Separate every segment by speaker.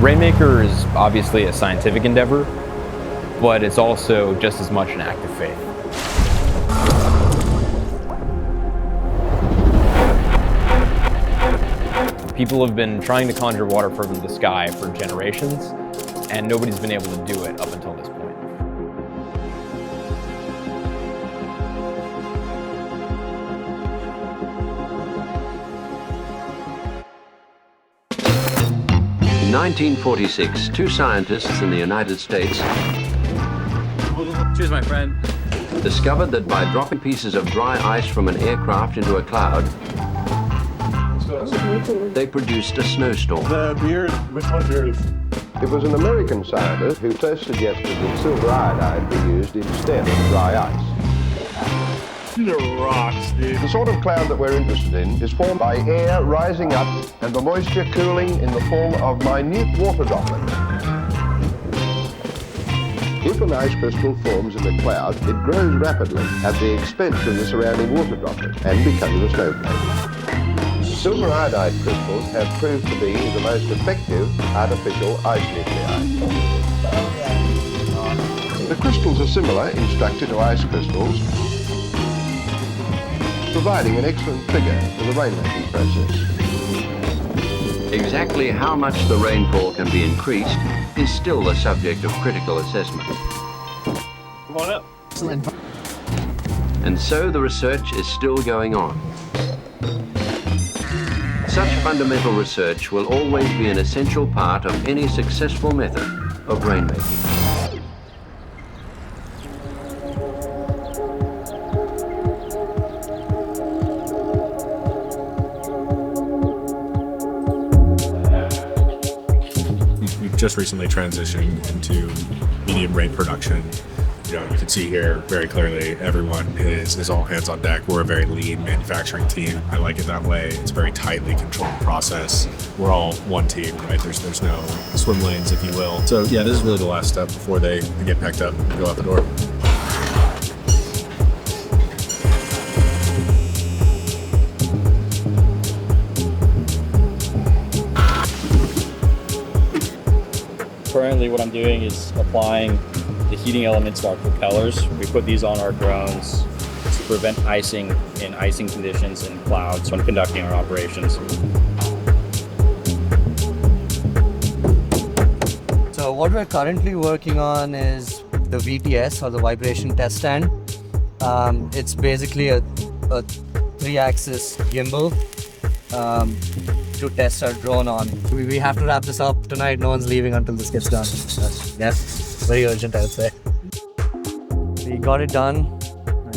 Speaker 1: Rainmaker is obviously a scientific endeavor, but it's also just as much an act of faith. People have been trying to conjure water from the sky for generations, and nobody's been able to do it up until this point.
Speaker 2: In 1946, two scientists in the United States
Speaker 3: Cheers, my friend.
Speaker 2: discovered that by dropping pieces of dry ice from an aircraft into a cloud, they produced a snowstorm.
Speaker 4: The beer, which one beer is?
Speaker 5: It was an American scientist who first suggested that silver iodide be used instead of dry ice.
Speaker 4: These are rocks, dude.
Speaker 5: The sort of cloud that we're interested in is formed by air rising up and the moisture cooling in the form of minute water droplets. If an ice crystal forms in a cloud, it grows rapidly at the expense of the surrounding water droplets and becomes a snowflake. Silver iodide crystals have proved to be the most effective artificial ice nuclei. The crystals are similar in structure to ice crystals, providing an excellent trigger for the rainmaking process.
Speaker 2: Exactly how much the rainfall can be increased is still the subject of critical assessment.
Speaker 4: Come on up.
Speaker 2: And so the research is still going on. Such fundamental research will always be an essential part of any successful method of rainmaking.
Speaker 6: We've just recently transitioned into medium rate production. You know, you can see here very clearly everyone is all hands on deck. We're a very lean manufacturing team. I like it that way. It's a very tightly controlled process. We're all one team, right? There's no swim lanes, if you will. So yeah, this is really the last step before they get packed up and go out the door.
Speaker 3: Currently what I'm doing is applying the heating elements to our propellers. We put these on our drones to prevent icing in icing conditions in clouds when conducting our operations.
Speaker 7: So what we're currently working on is the VTS, or the vibration test stand. It's basically a 3-axis gimbal to test our drone on. We have to wrap this up tonight. No one's leaving until this gets done. Yeah, very urgent, I would say. We got it done,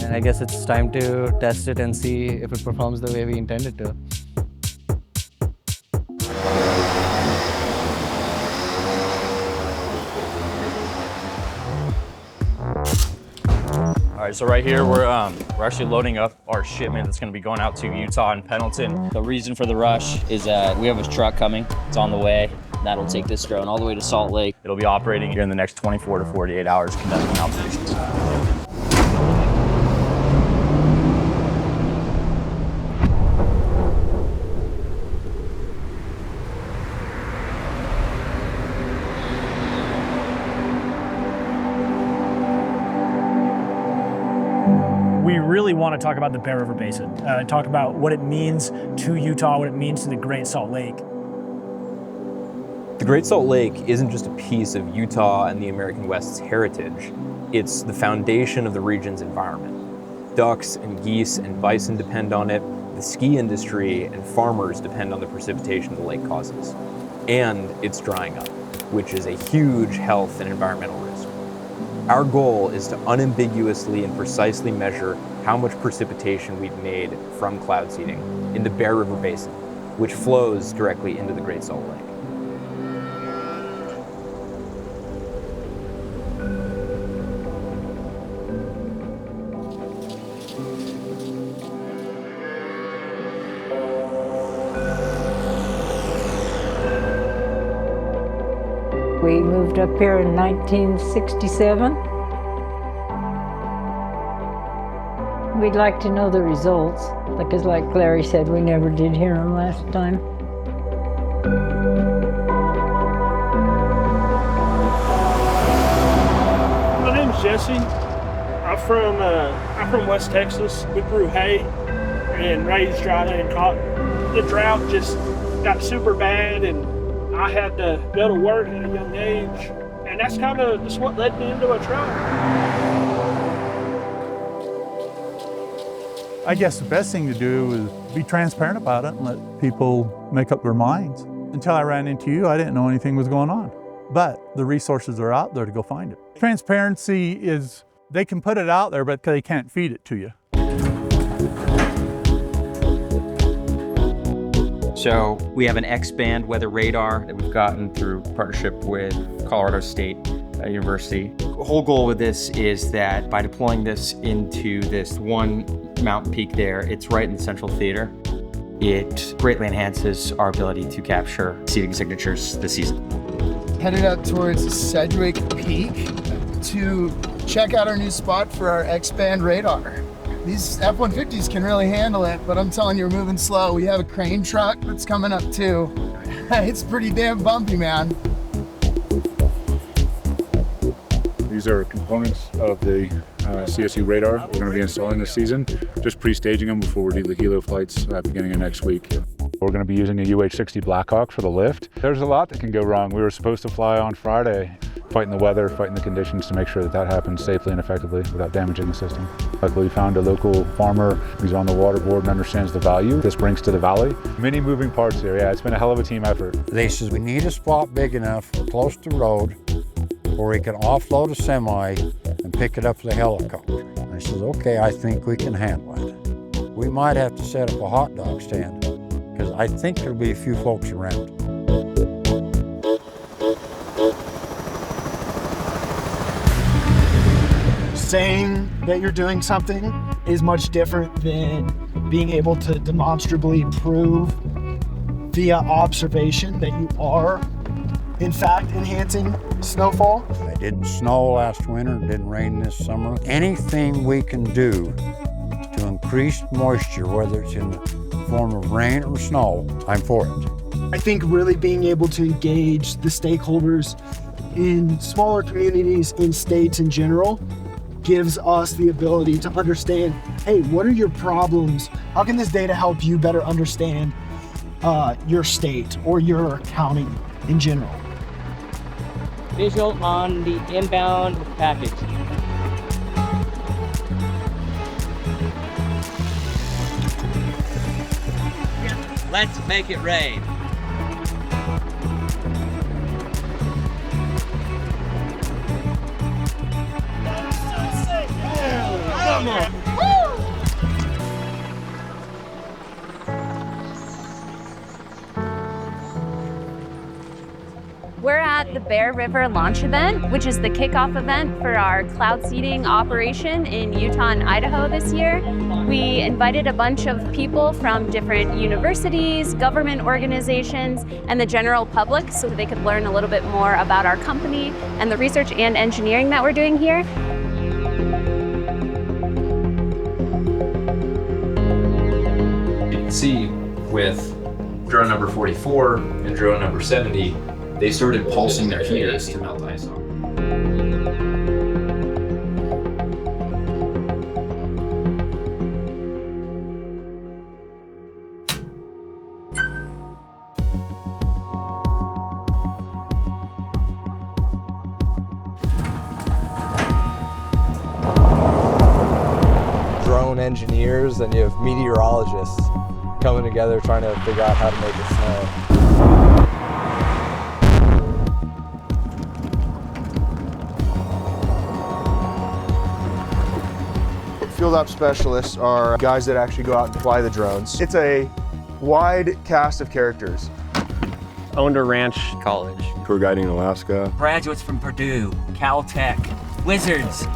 Speaker 7: and I guess it's time to test it and see if it performs the way we intended to.
Speaker 3: All right, so right here we're actually loading up our shipment that's going to be going out to Utah and Pendleton. The reason for the rush is that we have a truck coming. It's on the way. That'll take this drone all the way to Salt Lake. It'll be operating here in the next 24 to 48 hours, conducting operations.
Speaker 8: We really want to talk about the Bear River Basin, talk about what it means to Utah, what it means to the Great Salt Lake.
Speaker 1: The Great Salt Lake isn't just a piece of Utah and the American West's heritage, it's the foundation of the region's environment. Ducks and geese and bison depend on it, the ski industry and farmers depend on the precipitation the lake causes. And it's drying up, which is a huge health and environmental risk. Our goal is to unambiguously and precisely measure how much precipitation we've made from cloud seeding in the Bear River Basin, which flows directly into the Great Salt Lake.
Speaker 9: We moved up here in 1967. We'd like to know the results, because like Larry said, we never did hear them last time.
Speaker 10: Jesse. I'm from West Texas. We grew hay and raised dry and cotton. The drought just got super bad, and I had to go to work at a young age, and that's kind of just what led me into a truck.
Speaker 11: I guess the best thing to do is be transparent about it and let people make up their minds. Until I ran into you, I didn't know anything was going on. But the resources are out there to go find it. Transparency is, they can put it out there, but they can't feed it to you.
Speaker 3: So we have an X-band weather radar that we've gotten through partnership with Colorado State University. The whole goal with this is that by deploying this into this one mountain peak there, it's right in the central theater. It greatly enhances our ability to capture seeding signatures this season.
Speaker 12: Headed up towards Sedgwick Peak to check out our new spot for our X-band radar. These F-150s can really handle it, but I'm telling you, we're moving slow. We have a crane truck that's coming up too. It's pretty damn bumpy, man.
Speaker 6: These are components of the CSU radar we're going to be installing this season. Just pre-staging them before we do the helo flights beginning of next week. We're going to be using a UH-60 Blackhawk for the lift. There's a lot that can go wrong. We were supposed to fly on Friday, fighting the weather, fighting the conditions to make sure that that happens safely and effectively without damaging the system. Luckily, we found a local farmer who's on the water board and understands the value this brings to the valley. Many moving parts here. Yeah, it's been a hell of a team effort.
Speaker 13: They said we need a spot big enough close to the road where we can offload a semi and pick it up with a helicopter. I said, okay, I think we can handle it. We might have to set up a hot dog stand because I think there'll be a few folks around.
Speaker 12: Saying that you're doing something is much different than being able to demonstrably prove via observation that you are, in fact, enhancing snowfall.
Speaker 13: It didn't snow last winter, it didn't rain this summer. Anything we can do to increase moisture, whether it's in the form of rain or snow, I'm for it.
Speaker 12: I think really being able to engage the stakeholders in smaller communities, in states in general, gives us the ability to understand, hey, what are your problems? How can this data help you better understand your state or your county in general?
Speaker 14: Visual on the inbound package.
Speaker 15: Let's make it rain.
Speaker 12: Come on.
Speaker 16: We're at the Bear River launch event, which is the kickoff event for our cloud seeding operation in Utah and Idaho this year. We invited a bunch of people from different universities, government organizations, and the general public so they could learn a little bit more about our company and the research and engineering that we're doing here.
Speaker 1: You can see with drone number 44 and drone number 70, they started pulsing their heaters to melt ice off.
Speaker 17: Drone engineers and you have meteorologists coming together trying to figure out how to make it snow.
Speaker 18: Field ops specialists are guys that actually go out and fly the drones. It's a wide cast of characters.
Speaker 19: Owned a ranch.
Speaker 3: College.
Speaker 20: Tour guiding in Alaska.
Speaker 15: Graduates from Purdue, Caltech, Wizards.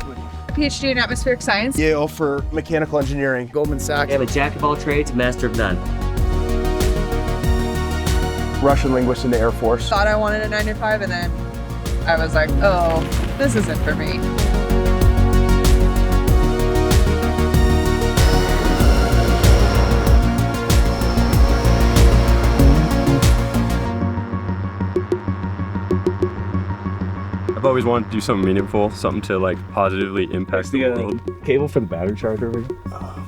Speaker 21: PhD in atmospheric science.
Speaker 18: Yale for mechanical engineering. Goldman Sachs.
Speaker 15: I have a jack of all trades, master of none.
Speaker 18: Russian linguist in the Air Force.
Speaker 21: Thought I wanted a 9 to 5 and then I was like, oh, this isn't for me.
Speaker 20: I've always wanted to do something meaningful, something to like positively impact the world.
Speaker 22: Cable for the battery charger over here.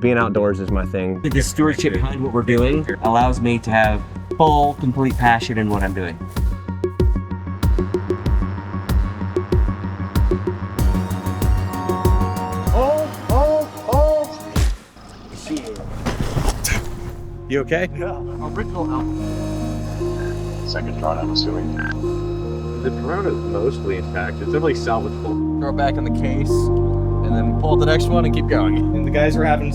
Speaker 19: Being outdoors is my thing.
Speaker 15: The stewardship behind what we're doing allows me to have full, complete passion in what I'm doing.
Speaker 22: You okay?
Speaker 10: Yeah. Original album.
Speaker 4: Second drone, I'm assuming.
Speaker 22: The drone is mostly intact. It's definitely salvageable. Throw it back in the case, and then pull the next one and keep going. And the guys were having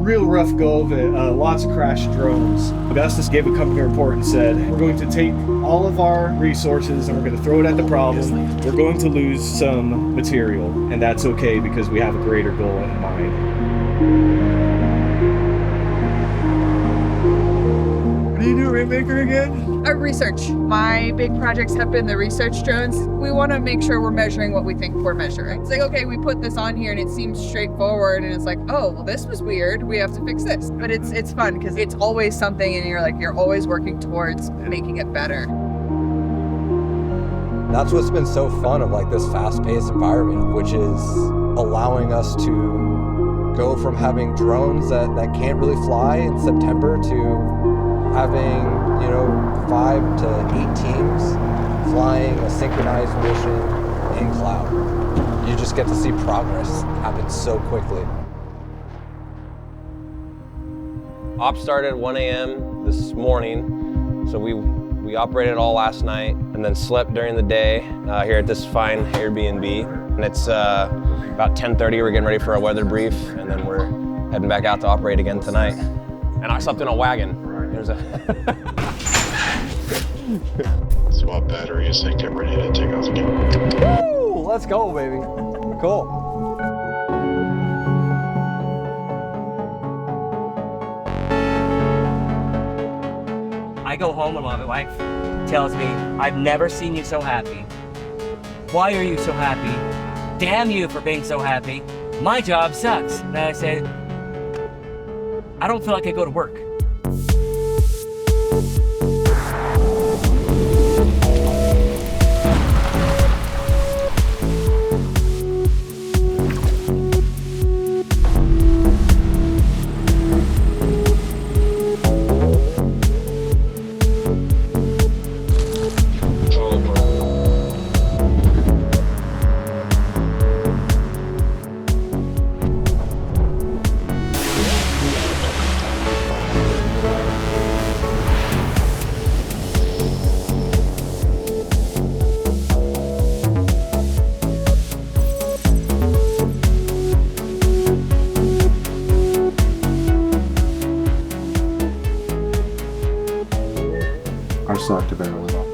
Speaker 22: real rough go of it. Lots of crashed drones. Augustus gave a company report and said, we're going to take all of our resources and we're going to throw it at the problem. We're going to lose some material, and that's okay because we have a greater goal in mind. What do you do, Rainmaker, again?
Speaker 21: Research. My big projects have been the research drones. We want to make sure we're measuring what we think we're measuring. It's like, okay, we put this on here and it seems straightforward, and it's like, oh, well, this was weird. We have to fix this. But it's fun because it's always something, and you're always working towards making it better.
Speaker 17: That's what's been so fun of like this fast-paced environment, which is allowing us to go from having drones that can't really fly in September to having, 5 to 8 teams flying a synchronized mission in cloud. You just get to see progress happen so quickly.
Speaker 19: Op started at 1 a.m. this morning, so we operated all last night and then slept during the day here at this fine Airbnb. And it's about 10:30, we're getting ready for our weather brief, and then we're heading back out to operate again tonight. And I slept in a wagon. There's
Speaker 4: Swap batteries and get ready to take off again.
Speaker 17: Woo! Let's go, baby. Cool.
Speaker 15: I go home and my wife tells me, I've never seen you so happy. Why are you so happy? Damn you for being so happy. My job sucks. And I said, I don't feel like I go to work.
Speaker 22: Sucked a barrel at all.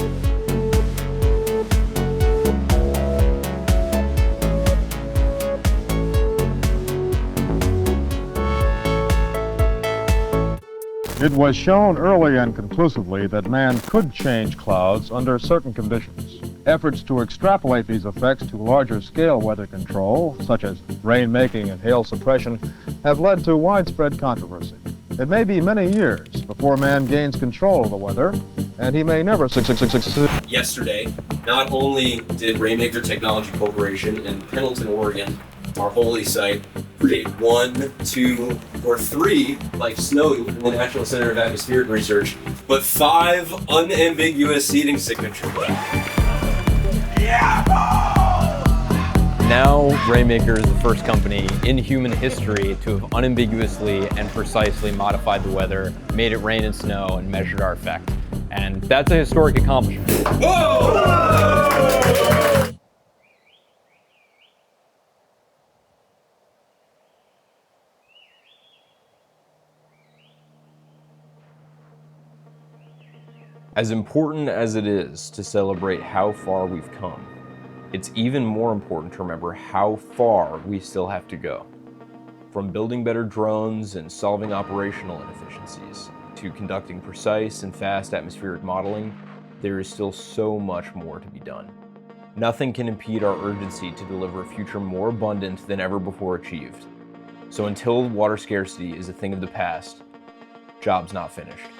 Speaker 23: It was shown early and conclusively that man could change clouds under certain conditions. Efforts to extrapolate these effects to larger scale weather control, such as rainmaking and hail suppression, have led to widespread controversy. It may be many years before man gains control of the weather, and he may never succeed.
Speaker 1: Yesterday, not only did Rainmaker Technology Corporation in Pendleton, Oregon, our holy site, create 1, 2, or 3, like snow in the National Center of Atmospheric Research, but 5 unambiguous seeding signatures. Now, Rainmaker is the first company in human history to have unambiguously and precisely modified the weather, made it rain and snow, and measured our effect. And that's a historic accomplishment. Whoa! As important as it is to celebrate how far we've come, it's even more important to remember how far we still have to go. From building better drones and solving operational inefficiencies, to conducting precise and fast atmospheric modeling, there is still so much more to be done. Nothing can impede our urgency to deliver a future more abundant than ever before achieved. So until water scarcity is a thing of the past, job's not finished.